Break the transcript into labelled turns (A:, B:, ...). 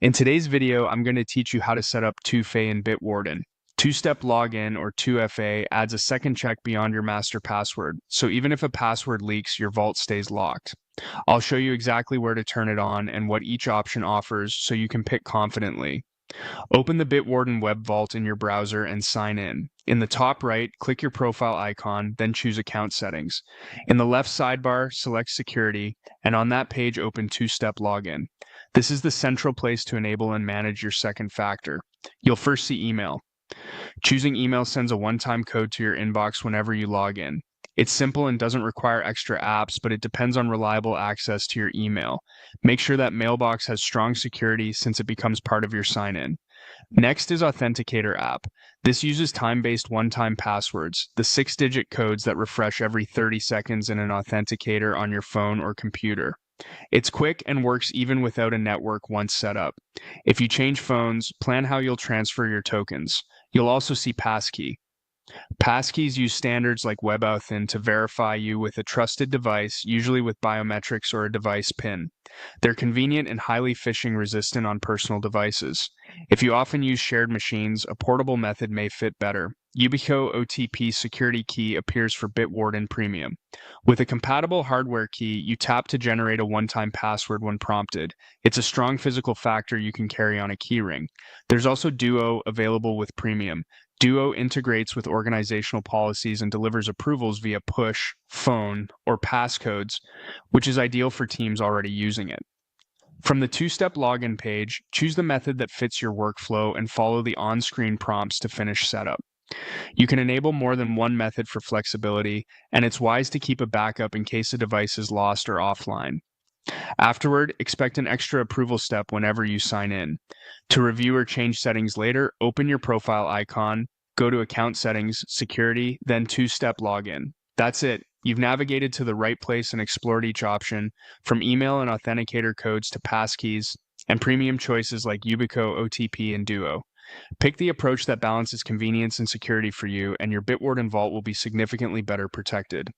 A: In today's video, I'm going to teach you how to set up 2FA in Bitwarden. Two-step login, or 2FA, adds a second check beyond your master password, so even if a password leaks, your vault stays locked. I'll show you exactly where to turn it on and what each option offers so you can pick confidently. Open the Bitwarden web vault in your browser and sign in. In the top right, click your profile icon, then choose Account Settings. In the left sidebar, select Security, and on that page, open Two-Step Login. This is the central place to enable and manage your second factor. You'll first see email. Choosing email sends a one-time code to your inbox whenever you log in. It's simple and doesn't require extra apps, but it depends on reliable access to your email. Make sure that mailbox has strong security since it becomes part of your sign-in. Next is Authenticator app. This uses time-based one-time passwords, the 6-digit codes that refresh every 30 seconds in an authenticator on your phone or computer. It's quick and works even without a network once set up. If you change phones, plan how you'll transfer your tokens. You'll also see passkey. Passkeys use standards like WebAuthn to verify you with a trusted device, usually with biometrics or a device PIN. They're convenient and highly phishing resistant on personal devices. If you often use shared machines, a portable method may fit better. YubiKey OTP security key appears for Bitwarden Premium. With a compatible hardware key, you tap to generate a one-time password when prompted. It's a strong physical factor you can carry on a keyring. There's also Duo available with Premium. Duo integrates with organizational policies and delivers approvals via push, phone, or passcodes, which is ideal for teams already using it. From the two-step login page, choose the method that fits your workflow and follow the on-screen prompts to finish setup. You can enable more than one method for flexibility, and it's wise to keep a backup in case a device is lost or offline. Afterward, expect an extra approval step whenever you sign in. To review or change settings later, open your profile icon, go to Account Settings, Security, then Two-Step Login. That's it. You've navigated to the right place and explored each option, from email and authenticator codes to passkeys, and premium choices like YubiKey, OTP, and Duo. Pick the approach that balances convenience and security for you, and your Bitwarden vault will be significantly better protected.